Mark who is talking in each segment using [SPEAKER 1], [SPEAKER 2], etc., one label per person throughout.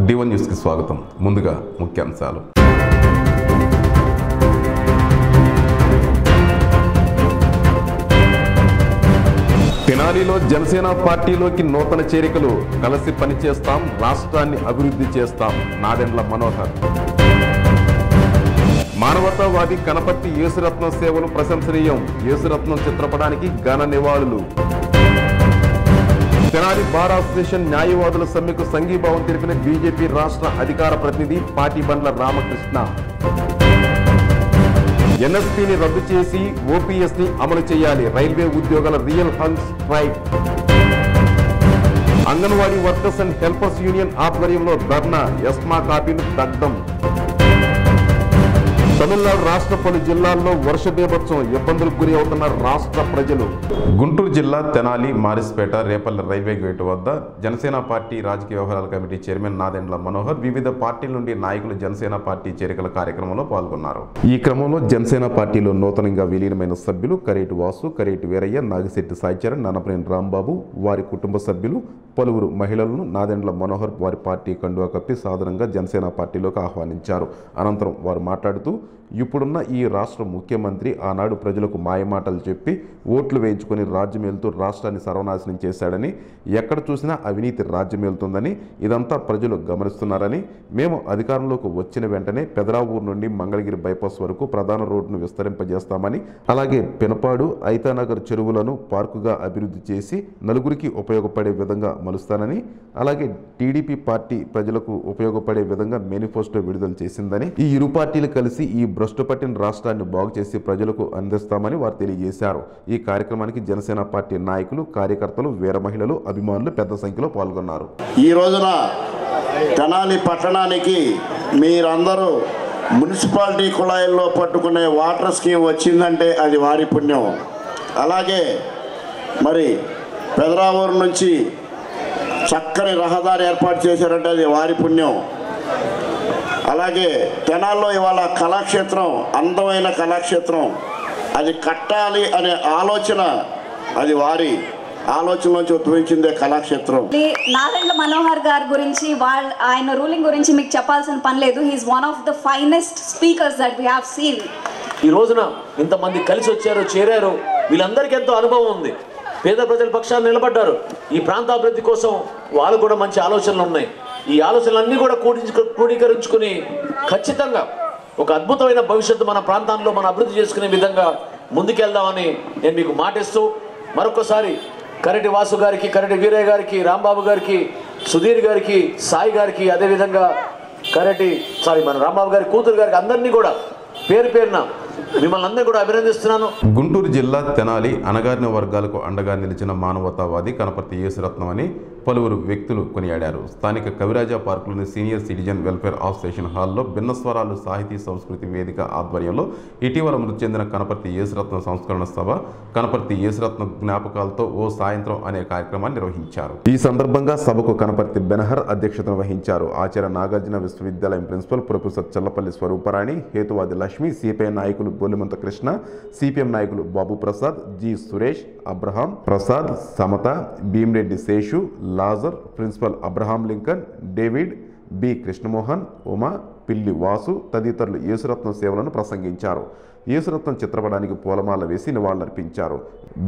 [SPEAKER 1] D1 news కి స్వాగతం. ముందుగా ముఖ్యాంశాలు. తెనాలిలో జనసేన పార్టీలోకి నూతన చేరికలు. కలిసి పనిచేస్తాం, రాష్ట్రాన్ని అభివృద్ధి చేస్తాం. నాదెండ్ల మనోహర్. మానవతావాది కనపర్తి యేసురత్నం సేవలు ప్రశంసనీయం. యేసురత్నం చిత్రపటానికి ఘన నివాళులు. తెనాలి బార్ అసోసియేషన్ న్యాయవాదుల సమ్మెకు సంఘీభావం తెలిపిన బీజేపీ రాష్ట్ర అధికార ప్రతినిధి పాటిబండ్ల రామకృష్ణ. ఎన్ఎస్పీని రద్దు చేసి ఓపీఎస్ని అమలు చేయాలి. రైల్వే ఉద్యోగాల రియల్ హంగ్ strike. Anganwadi workers and helpers union ఆధ్వర్యంలో ధర్నా. ఎస్మా కాపీలు దగ్ధం. తమిళనాడు రాష్ట్ర పలు జిల్లాల్లో వర్ష బీభత్సం. ఇబ్బందులకు గురి అవుతున్న రాష్ట్ర ప్రజలు. గుంటూరు జిల్లా తెనాలి, మారిస్పేట, రేపల్లె రైల్వే గేటు వద్ద జనసేన పార్టీ రాజకీయ వ్యవహారాల కమిటీ చైర్మన్ నాదెండ్ల మనోహర్ వివిధ పార్టీల నుండి నాయకులు జనసేన పార్టీ చేరికల కార్యక్రమంలో పాల్గొన్నారు. ఈ క్రమంలో జనసేన పార్టీలో నూతనంగా విలీనమైన సభ్యులు కరేటి వాసు, కరేటి వీరయ్య, నాగిశెట్టి సాయిచరణ్, నన్నపనేని రాంబాబు, వారి కుటుంబ సభ్యులు, పలువురు మహిళలను నాదెండ్ల మనోహర్ వారి పార్టీ కండువా కప్పి సాధారణంగా జనసేన పార్టీలోకి ఆహ్వానించారు. అనంతరం వారు మాట్లాడుతూ ఇప్పుడున్న ఈ రాష్ట్ర ముఖ్యమంత్రి ఆనాడు ప్రజలకు మాయమాటలు చెప్పి ఓట్లు వేయించుకొని రాజ్యమేలుతూ రాష్ట్రాన్ని సర్వనాశనం చేశాడని, ఎక్కడ చూసినా అవినీతి రాజ్యమేలుతుందని, ఇదంతా ప్రజలు గమనిస్తున్నారని, మేము అధికారంలోకి వచ్చిన వెంటనే పెదరావూరు నుండి మంగళగిరి బైపాస్ వరకు ప్రధాన రోడ్డును విస్తరింపజేస్తామని, అలాగే పెనపాడు, ఐతానగర్ చెరువులను పార్కుగా అభివృద్ధి చేసి నలుగురికి ఉపయోగపడే విధంగా మలుస్తానని, అలాగే టీడీపీ పార్టీ ప్రజలకు ఉపయోగపడే విధంగా మేనిఫెస్టో విడుదల చేసిందని, ఈ ఇరు పార్టీలు కలిసి ఈ భ్రష్టు పట్టిన రాష్ట్రాన్ని బాగు చేసి ప్రజలకు అందిస్తామని వారు తెలియజేశారు. ఈ కార్యక్రమానికి జనసేన పార్టీ నాయకులు, కార్యకర్తలు, వీర మహిళలు, అభిమానులు పెద్ద సంఖ్యలో పాల్గొన్నారు.
[SPEAKER 2] ఈ రోజున తెనాలి పట్టణానికి మీరందరూ మున్సిపాలిటీ కుళాయిల్లో పట్టుకునే వాటర్ స్కీమ్ వచ్చిందంటే అది వారి పుణ్యం. అలాగే మరి పెదరావూరు నుంచి చక్కని రహదారి ఏర్పాటు చేశారంటే అది వారి పుణ్యం. అలాగే తెనాల్లో ఇవాళ కళాక్షేత్రం, అందమైన కళాక్షేత్రం, అది కట్టాలి అనే ఆలోచన అది వారి ఆలోచనలోంచి ఉద్భవించిందే కళాక్షేత్రం.
[SPEAKER 3] నాదెండ్ల మనోహర్ గారి గురించి ఆయన రూలింగ్ గురించి మీకు చెప్పాల్సిన పని లేదు. He's one of the finest speakers that we have seen.
[SPEAKER 4] ఈ రోజున ఇంతమంది కలిసి వచ్చారు, చేరారు. వీళ్ళందరికీ ఎంతో అనుభవం ఉంది. పేద ప్రజల పక్షాన్ని నిలబడ్డారు. ఈ ప్రాంత అభివృద్ధి కోసం వాళ్ళు కూడా మంచి ఆలోచనలు ఉన్నాయి. ఈ ఆలోచనలన్నీ కూడా క్రోడీకరించుకుని ఖచ్చితంగా ఒక అద్భుతమైన భవిష్యత్తు మన ప్రాంతాల్లో మనం అభివృద్ధి చేసుకునే విధంగా ముందుకెళ్దామని నేను మీకు మాటిస్తూ మరొకసారి కరెటి వాసు గారికి, కరెటి వీరయ్య గారికి, రాంబాబు గారికి, సుధీర్ గారికి, సాయి గారికి, అదేవిధంగా మన రాంబాబు గారి కూతురు గారికి అందరినీ కూడా పేరు పేరున మిమ్మల్ని అందరూ కూడా అభినందిస్తున్నాను.
[SPEAKER 1] గుంటూరు జిల్లా తెనాలి అణగారిన వర్గాలకు అండగా నిలిచిన మానవతావాది కనపర్తి యేసురత్నం అని పలువురు వ్యక్తులు కొనియాడారు. స్థానిక కవిరాజా పార్కులోని సీనియర్ సిటిజన్ వెల్ఫేర్ అసోసియేషన్ హాల్లో భిన్నస్వరాలు సాహితీ సంస్కృతి వేదిక ఆధ్వర్యంలో ఇటీవల మృతి చెందిన కనపర్తి యేసురత్నం సంస్కరణ సభ, కనపర్తి యేసురత్నం జ్ఞాపకాలతో ఓ సాయంత్రం అనే కార్యక్రమాన్ని నిర్వహించారు. ఈ సందర్భంగా సభకు కనపర్తి బెనహర్ అధ్యక్షతను వహించారు. ఆచార్య నాగార్జున విశ్వవిద్యాలయం ప్రిన్సిపల్ ప్రొఫెసర్ చల్లపల్లి స్వరూపరాణి, హేతువాది లక్ష్మి, సిపిఐ నాయకులు బొల్లిమంత కృష్ణ, సిపిఎం నాయకులు Babu Prasad, G Suresh, Abraham Prasad, Samatha, Bhimireddy Seshu, Lazar, principal Abraham Lincoln, David, B Krishnamohan, Uma, Pilli Vasu తదితరులు యేసురత్నం సేవలను ప్రసంగించారు. యేసురత్నం చిత్రపటానికి పూలమాల వేసి నివాళులర్పించారు.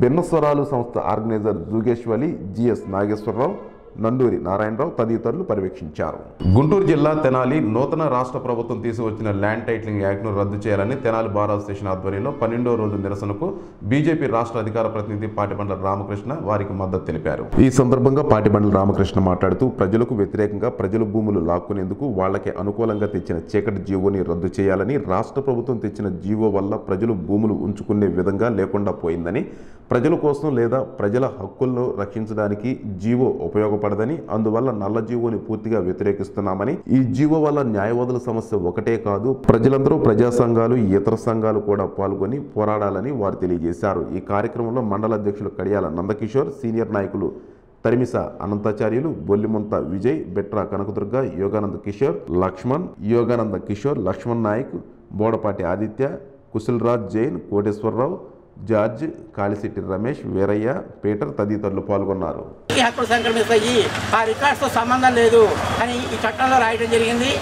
[SPEAKER 1] భిన్నస్వరాలు సంస్థ ఆర్గనైజర్ జూగేశ్వలి, జిఎస్ నాగేశ్వరరావు, నండూరి నారాయణరావు తదితరులు పర్యవేక్షించారు. గుంటూరు జిల్లా తెనాలి నూతన రాష్ట్ర ప్రభుత్వం తీసుకొచ్చిన ల్యాండ్ టైటిలింగ్ యాక్ట్ను రద్దు చేయాలని తెనాలి బార్ అసోసియేషన్ ఆధ్వర్యంలో 12వ రోజు నిరసనకు బీజేపీ రాష్ట్ర అధికార ప్రతినిధి పాటిబండ్ల రామకృష్ణ వారికి మద్దతు తెలిపారు. ఈ సందర్భంగా పాటిబండ్ల రామకృష్ణ మాట్లాడుతూ ప్రజలకు వ్యతిరేకంగా ప్రజల భూములు లాక్కునేందుకు వాళ్లకి అనుకూలంగా తెచ్చిన చీకటి జీవోని రద్దు చేయాలని, రాష్ట్ర ప్రభుత్వం తెచ్చిన జీవో వల్ల ప్రజలు భూములు ఉంచుకునే విధంగా లేకుండా పోయిందని, ప్రజల కోసం లేదా ప్రజల హక్కులను రక్షించడానికి జీవో ఉపయోగపడదని, అందువల్ల నల్ల జీవోని పూర్తిగా వ్యతిరేకిస్తున్నామని, ఈ జీవో వల్ల న్యాయవాదుల సమస్య ఒకటే కాదు, ప్రజలందరూ ప్రజా సంఘాలు, ఇతర సంఘాలు కూడా పాల్గొని పోరాడాలని వారు తెలియజేశారు. ఈ కార్యక్రమంలో మండల అధ్యక్షులు కడియాల నందకిషోర్, సీనియర్ నాయకులు తరిమిస అనంతాచార్యులు, బొల్లిముంత విజయ్, బెట్రా కనకదుర్గ, యోగానంద కిషోర్, లక్ష్మణ్ నాయక్, బోడపాటి ఆదిత్య, కుశల్రాజ్ జైన్, కోటేశ్వరరావు, జార్జ్, కాళిశెట్టి రమేష్, వీరయ్య, పీటర్ తదితరులు పాల్గొన్నారు.
[SPEAKER 5] హక్కులు సంక్రమిస్తాయి, ఆ రికార్డ్స్తో సంబంధం లేదు అని ఈ చట్టంలో రాయడం జరిగింది.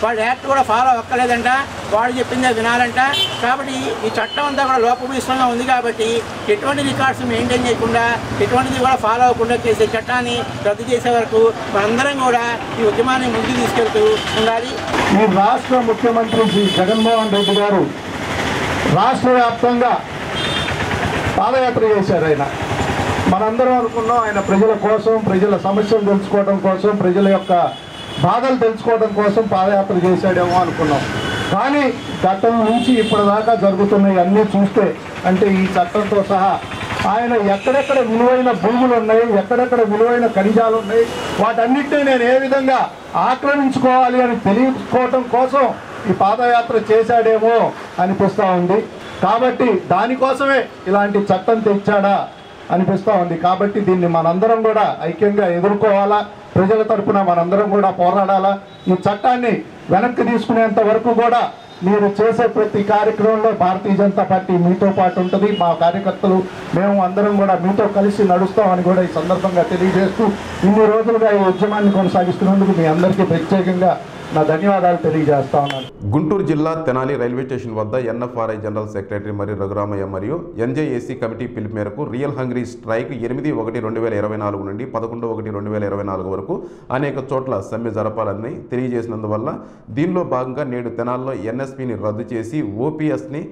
[SPEAKER 5] వాళ్ళు యాక్ట్ కూడా ఫాలో అవ్వలేదంట, వాళ్ళు చెప్పిందే వినాలంట. కాబట్టి ఈ చట్టం అంతా కూడా లోపభూయిష్టంగా ఉంది. కాబట్టి ఎటువంటి రికార్డ్స్ మెయింటైన్ చేయకుండా, ఎటువంటిది కూడా ఫాలో అవ్వకుండా చేసే చట్టాన్ని రద్దు చేసే వరకు మనందరం కూడా ఈ ఉద్యమాన్ని ముందుకు తీసుకెళ్తూ ఉండాలి.
[SPEAKER 6] ఈ రాష్ట్ర ముఖ్యమంత్రి శ్రీ జగన్మోహన్ రెడ్డి గారు రాష్ట్ర వ్యాప్తంగా పాదయాత్ర చేశారు. ఆయన మనందరం అనుకున్నాం ఆయన ప్రజల కోసం, ప్రజల సమస్యలు తెలుసుకోవడం కోసం, ప్రజల యొక్క బాధలు తెలుసుకోవడం కోసం పాదయాత్ర చేశాడేమో అనుకున్నాం. కానీ గతం నుంచి ఇప్పటిదాకా జరుగుతున్నాయి అన్నీ చూస్తే, అంటే ఈ చట్టంతో సహా ఆయన ఎక్కడెక్కడ విలువైన భూములు ఉన్నాయి, ఎక్కడెక్కడ విలువైన ఖనిజాలు ఉన్నాయి, వాటన్నిటినీ నేను ఏ విధంగా ఆక్రమించుకోవాలి అని తెలుసుకోవటం కోసం ఈ పాదయాత్ర చేశాడేమో అనిపిస్తూ ఉంది. కాబట్టి దానికోసమే ఇలాంటి చట్టం తెచ్చాడా అనిపిస్తూ ఉంది. కాబట్టి దీన్ని మనందరం కూడా ఐక్యంగా ఎదుర్కోవాలా, ప్రజల తరపున మనందరం కూడా పోరాడాలా. ఈ చట్టాన్ని వెనక్కి తీసుకునేంత వరకు కూడా మీరు చేసే ప్రతి కార్యక్రమంలో భారతీయ జనతా పార్టీ మీతో పాటు ఉంటుంది. మా కార్యకర్తలు మేము అందరం కూడా మీతో కలిసి నడుస్తామని కూడా ఈ సందర్భంగా తెలియజేస్తూ ఇన్ని రోజులుగా ఈ ఉద్యమాన్ని కొనసాగిస్తున్నందుకు మీ అందరికీ ప్రత్యేకంగా నా ధన్యవాదాలు తెలియజేస్తా ఉన్నాను.
[SPEAKER 1] గుంటూరు జిల్లా తెనాలి రైల్వే స్టేషన్ వద్ద ఎన్ఎఫ్ఆర్ఐ జనరల్ సెక్రటరీ మరియు రఘురామయ్య మరియు ఎన్జేఏసీ కమిటీ పిలుపు మేరకు రియల్ హంగ్రీ స్ట్రైక్ 8/1/2024 నుండి 11/1/2024 వరకు అనేక చోట్ల సమ్మె జరపాలని తెలియజేసినందువల్ల దీనిలో భాగంగా నేడు తెనాలిలో ఎన్ఎస్పీని రద్దు చేసి ఓపీఎస్ని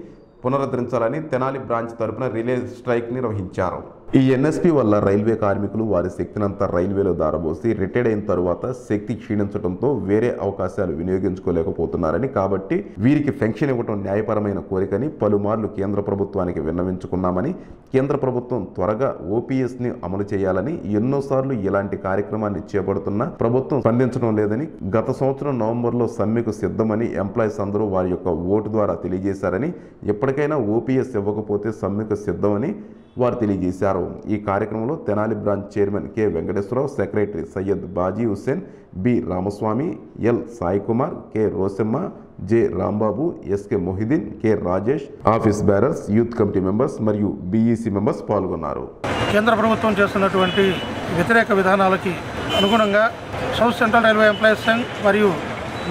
[SPEAKER 1] పునరుద్ధరించాలని తెనాలి బ్రాంచ్ తరపున రిలే స్ట్రైక్ నిర్వహించారు. ఈ ఎన్ఎస్పీ వల్ల రైల్వే కార్మికులు వారి శక్తినంతా రైల్వేలో దారబోసి రిటైర్డ్ అయిన తరువాత శక్తి క్షీణించడంతో వేరే అవకాశాలు వినియోగించుకోలేకపోతున్నారని, కాబట్టి వీరికి పెన్షన్ ఇవ్వడం న్యాయపరమైన కోరికని పలుమార్లు కేంద్ర ప్రభుత్వానికి విన్నవించుకున్నామని, కేంద్ర ప్రభుత్వం త్వరగా ఓపీఎస్ని అమలు చేయాలని ఎన్నోసార్లు ఇలాంటి కార్యక్రమాన్ని చేపడుతున్నా ప్రభుత్వం స్పందించడం లేదని, గత సంవత్సరం నవంబర్లో సమ్మెకు సిద్ధమని ఎంప్లాయీస్ అందరూ వారి యొక్క ఓటు ద్వారా తెలియజేశారని, ఎప్పటికైనా ఓపీఎస్ ఇవ్వకపోతే సమ్మెకు సిద్ధమని వారు తెలియజేశారు. ఈ కార్యక్రమంలో Tenali branch chairman K Venkateswararao, secretary Syed Baji Hussain, B Ramaswamy, L Sai Kumar, K Rosamma, J Rambabu, SK Mohiddin, K Rajesh, office bearers, youth committee members మరియు బీఈసీ మెంబర్స్ పాల్గొన్నారు.
[SPEAKER 6] కేంద్ర ప్రభుత్వం చేస్తున్నటువంటి వ్యతిరేక విధానాలకి అనుగుణంగా south central railway employees Sangh మరియు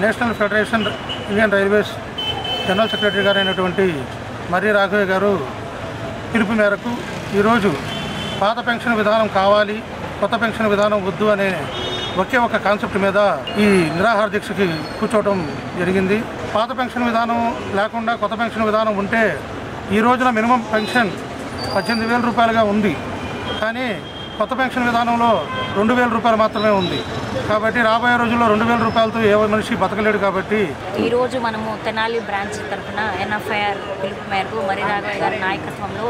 [SPEAKER 6] national federation Indian railways general secretary garu అయినటువంటి మర్రి రాఘవయ్య గారు పిలుపు మేరకు ఈరోజు పాత పెన్షన్ విధానం కావాలి, కొత్త పెన్షన్ విధానం వద్దు అనే ఒకే ఒక కాన్సెప్ట్ మీద ఈ నిరాహార దీక్షకి కూర్చోవడం జరిగింది. పాత పెన్షన్ విధానం లేకుండా కొత్త పెన్షన్ విధానం ఉంటే ఈ రోజున మినిమం పెన్షన్ 18,000 రూపాయలుగా ఉంది. కానీ కొత్త పెన్షన్ విధానంలో 2,000 రూపాయలు మాత్రమే ఉంది. కాబట్టి రాబోయే రోజుల్లో 2,000 రూపాయలతో ఏ మనిషి బతకలేడు. కాబట్టి
[SPEAKER 7] ఈరోజు మనము తెనాలి బ్రాంచ్ తరఫున ఎన్ఎఫ్ఐఆర్ పిలుపు మేరకు మర్రి రాఘవయ్య గారి నాయకత్వంలో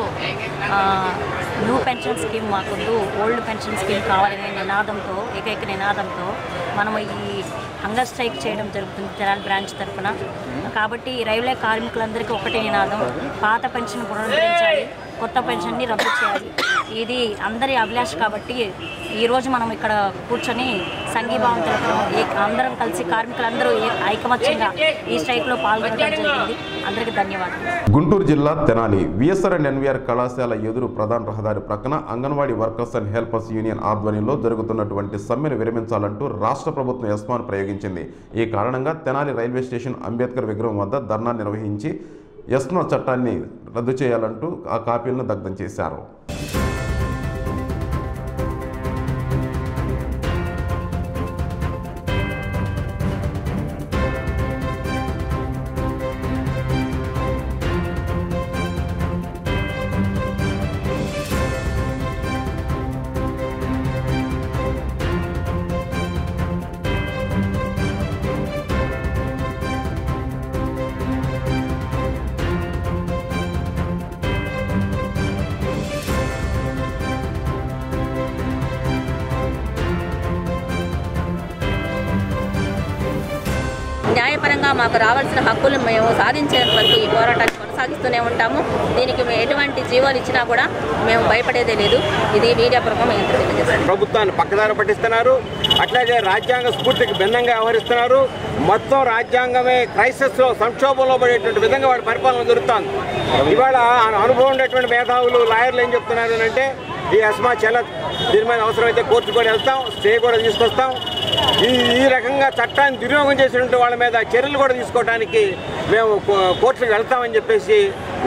[SPEAKER 7] న్యూ పెన్షన్ స్కీమ్ మాకొద్దు, ఓల్డ్ పెన్షన్ స్కీమ్ కావాలనే నినాదంతో, ఏకైక నినాదంతో మనము ఈ హంగర్ స్ట్రైక్ చేయడం జరుగుతుంది తెనాలి బ్రాంచ్ తరఫున. కాబట్టి రైల్వే కార్మికులందరికీ ఒకటే నినాదం, పాత పెన్షన్ పునరుద్ధరించాలి, కొత్త పెన్షన్ని రద్దు చేయాలి. ఇది అందరి అభిలాష. కాబట్టి ఈరోజు మనం ఇక్కడ కూర్చొని సంఘీభావం తెలపడం, అందరం కలిసి కార్మికులందరూ ఐకమత్యంగా ఈ స్ట్రైక్లో పాల్గొనడం జరిగింది. అందరికీ ధన్యవాదాలు.
[SPEAKER 1] గుంటూరు జిల్లా తెనాలి విఎస్ఆర్ అండ్ ఎన్వీఆర్ కళాశాల ఎదురు ప్రధాన రహదారి ప్రక్కన anganwadi workers and helpers union ఆధ్వర్యంలో జరుగుతున్నటువంటి సమ్మెను విరమించాలంటూ రాష్ట్ర ప్రభుత్వం ఎస్మాను ప్రయోగించింది. ఈ కారణంగా తెనాలి రైల్వే స్టేషన్ అంబేద్కర్ విగ్రహం వద్ద ధర్నా నిర్వహించి ఎస్మా చట్టాన్ని రద్దు చేయాలంటూ ఆ కాపీలను దగ్ధం చేశారు.
[SPEAKER 7] న్యాయపరంగా మాకు రావాల్సిన హక్కులు మేము సాధించేంత వరకు ఈ పోరాటాన్ని కొనసాగిస్తూనే ఉంటాము. దీనికి ఎటువంటి జీవోలు ఇచ్చినా కూడా మేము భయపడేదే లేదు. ఇది మీడియా పూర్వకం మేము తెలియజేస్తాం.
[SPEAKER 8] ప్రభుత్వాన్ని పక్కదారి పట్టిస్తున్నారు, అట్లాగే రాజ్యాంగ స్ఫూర్తికి భిన్నంగా వ్యవహరిస్తున్నారు. మొత్తం రాజ్యాంగమే క్రైసిస్లో సంక్షోభంలో పడేటువంటి విధంగా వాడి పరిపాలన జరుగుతుంది. ఇవాళ అనుభవం ఉండేటువంటి మేధావులు, లాయర్లు ఏం చెప్తున్నారు అంటే ఈ అస్మా చెల్లత్. దీని మీద అవసరమైతే కోర్టు కూడా వెళ్తాం, స్టే కూడా తీసుకొస్తాం. ఈ రకంగా చట్టాన్ని దుర్వినియోగం చేసినటువంటి వాళ్ళ మీద చర్యలు కూడా తీసుకోవడానికి మేము కోర్టులకు వెళ్తామని చెప్పేసి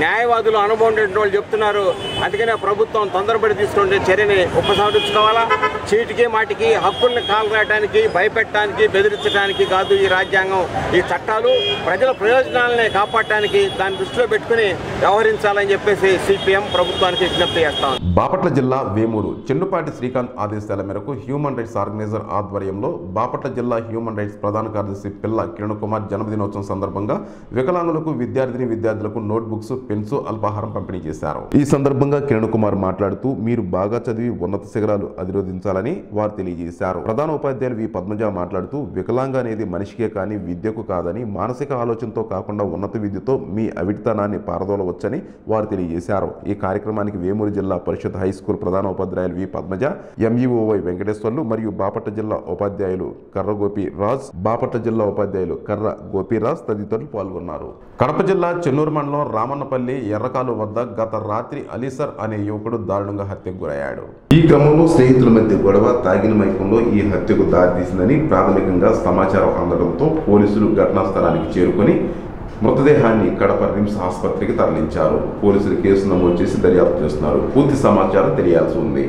[SPEAKER 8] న్యాయవాదులు అనుభవం ఉండేటువంటి వాళ్ళు చెప్తున్నారు. అందుకనే ప్రభుత్వం తొందరపడి తీసుకుంటే చర్యని ఉపసంహరించుకోవాలా. చీటికి మాటికి హక్కుల్ని కాలరాయడానికి, భయపెట్టడానికి, బెదిరించడానికి కాదు ఈ రాజ్యాంగం. ఈ చట్టాలు ప్రజల ప్రయోజనాలనే కాపాడటానికి దాన్ని దృష్టిలో పెట్టుకుని వ్యవహరించాలని చెప్పేసి సిపిఎం ప్రభుత్వానికి విజ్ఞప్తి చేస్తాం.
[SPEAKER 1] బాపట్ల జిల్లా వేమూరు చెన్నుపాటి శ్రీకాంత్ ఆదేశాల మేరకు హ్యూమన్ రైట్స్ ఆర్గనైజర్ ఆధ్వర్యంలో బాపట్ల జిల్లా హ్యూమన్ రైట్స్ ప్రధాన కార్యదర్శి పిల్ల కిరణ్ కుమార్ జన్మదినోత్సవం సందర్భంగా వికలాంగులకు విద్యార్థులకు నోట్బుక్స్, పెన్స్, అల్పాహారం పంపిణీ చేశారు. ఈ సందర్భంగా కిరణ్ కుమార్ మాట్లాడుతూ మీరు బాగా చదివి ఉన్నత శిఖరాలు అధిరోధించాలని వారు తెలియజేశారు. ప్రధాన ఉపాధ్యాయులు వి పద్మజ మాట్లాడుతూ వికలాంగ అనేది మనిషికే కానీ విద్యకు కాదని, మానసిక ఆలోచనతో కాకుండా ఉన్నత విద్యతో మీ అవిటితనాన్ని పారదోలవచ్చని వారు తెలియజేశారు. ఈ కార్యక్రమానికి వేమూరు జిల్లా పరిషత్ హై స్కూల్ ప్రధాన ఉపాధ్యాయులు వి పద్మజ, ఎంఈఓవై వెంకటేశ్వర్లు మరియు బాపట్ల జిల్లా ఉపాధ్యాయులు కర్ర గోపిరాజ్, బాపట్ల జిల్లా ఉపాధ్యాయులు కర్ర గోపిరాజ్ తదితరులు పాల్గొన్నారు. కడప జిల్లా చెన్నూరు మండలం రామన్నపల్లి ఎర్రకాలు వద్ద గత రాత్రి అలీసర్ అనే యువకుడు దారుణంగా హత్యకు గురయ్యాడు. ఈ క్రమంలో స్నేహితుల మధ్య గొడవ తాగిన మైకంలో ఈ హత్యకు దారితీసిందని ప్రాథమికంగా సమాచారం అందడంతో పోలీసులు ఘటనా స్థలానికి చేరుకొని మృతదేహాన్ని కడప రిమ్స్ ఆసుపత్రికి తరలించారు. పోలీసులు కేసు నమోదు చేసి దర్యాప్తు చేస్తున్నారు. పూర్తి సమాచారం తెలియాల్సి ఉంది.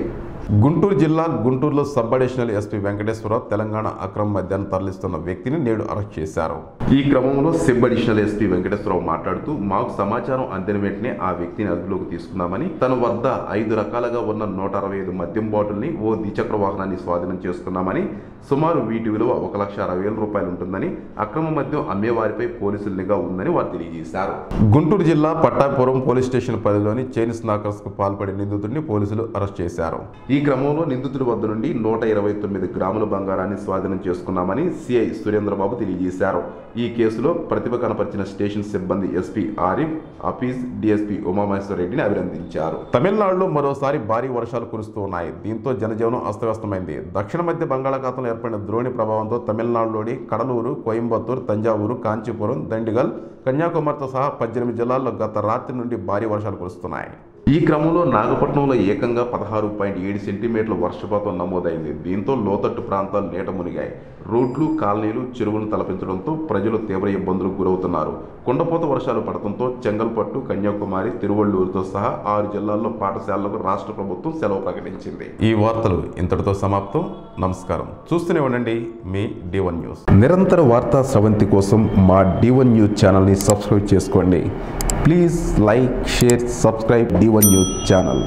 [SPEAKER 1] గుంటూరు జిల్లా గుంటూరులో sub additional SP Venkateswara Rao Telangana అక్రమ మద్యాన్ని తరలిస్తున్న వ్యక్తిని నేడు అరెస్ట్ చేశారు. ఈ క్రమంలో సబ్ అడిషనల్ ఎస్పీ వెంకటేశ్వరరావు మాట్లాడుతూ మాకు సమాచారం అందిన వెంటనే ఆ వ్యక్తిని అదుపులోకి తీసుకున్నామని, తన వద్ద 5 రకాలుగా ఉన్న 165 మద్యం బాటిల్ని, ఓ ద్విచక్ర వాహనాన్ని స్వాధీనం చేసుకున్నామని, సుమారు వీటి విలువ 1,60,000 రూపాయలు ఉంటుందని, అక్రమ మద్యం అమ్మేవారిపై పోలీసుల నిఘా ఉందని వారు తెలియజేశారు. గుంటూరు జిల్లా పట్టాపురం పోలీస్ స్టేషన్ పరిధిలోని చైన్ స్నాకర్స్ కు పాల్పడే నిందితుడిని పోలీసులు అరెస్ట్ చేశారు. ఈ క్రమంలో నిందితుడి వద్ద నుండి 129 గ్రాముల బంగారాన్ని స్వాధీనం చేసుకున్నామని సిఐ సురేంద్రబాబు తెలియజేశారు. ఈ కేసులో ప్రతిభ కనపరిచిన స్టేషన్ సిబ్బంది ఎస్పీ ఆరిఫ్, అఫీజ్, డిఎస్పీ ఉమామహేశ్వర రెడ్డిని అభినందించారు. తమిళనాడులో మరోసారి భారీ వర్షాలు కురుస్తూ ఉన్నాయి. దీంతో జనజీవనం అస్తవ్యస్తమైంది. దక్షిణ మధ్య బంగాళాఖాతంలో ఏర్పడిన ద్రోణి ప్రభావంతో తమిళనాడులోని కడలూరు, కోయంబత్తూరు, తంజావూరు, కాంచీపురం, దండిగల్, కన్యాకుమారితో సహా 18 జిల్లాల్లో గత రాత్రి నుండి భారీ వర్షాలు కురుస్తున్నాయి. ఈ క్రమంలో నాగపట్నంలో ఏకంగా 16.7 సెంటీమీటర్ల వర్షపాతం నమోదైంది. దీంతో లోతట్టు ప్రాంతాలు నీట మునిగాయి. రోడ్లు, కాలనీలు, చెరువులు తలపించడంతో ప్రజలు తీవ్ర ఇబ్బందులకు గురవుతున్నారు. కుండపోత వర్షాలు పడటంతో చెంగల్పట్టు, కన్యాకుమారి, తిరువళ్ళూరుతో సహా 6 జిల్లాల్లో పాఠశాలలకు రాష్ట్ర ప్రభుత్వం సెలవు ప్రకటించింది. ఈ వార్తలు ఇంతటితో సమాప్తం. నమస్కారం. చూస్తూనే ఉండండి మీ D1 న్యూస్. నిరంతర వార్తా స్రవంతి కోసం మా D1 న్యూస్ ఛానల్ని సబ్స్క్రైబ్ చేసుకోండి. Please like, share, subscribe D1 news channel.